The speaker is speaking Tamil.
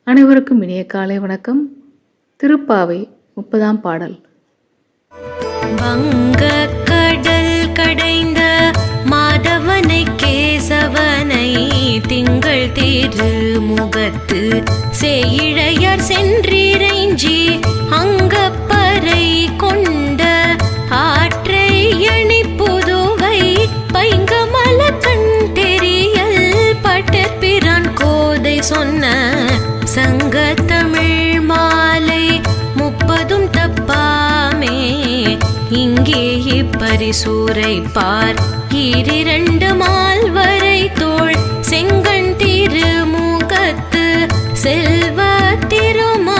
அனைவருக்கும் இனிய காலை வணக்கம். திருப்பாவை 30ஆம் பாடல். வங்க கடல் கடைந்த மாதவனை கேசவனை திங்கள் திருமுகத்து சேயிழையர் சென்றிறைஞ்சி அங்கப்பறை கொண்ட ஆற்றை அணி புதுவை பைங்கமல கண் தெரியல் பட்டற்பிரான் கோதை சொன்ன சங்கத்தமிழ் மாலை 30 தப்பாமே இங்கே இப்பரிசூரை பார் 2 மால்வரை தோள் செங்கண் திருமுகத்து செல்வ திருமா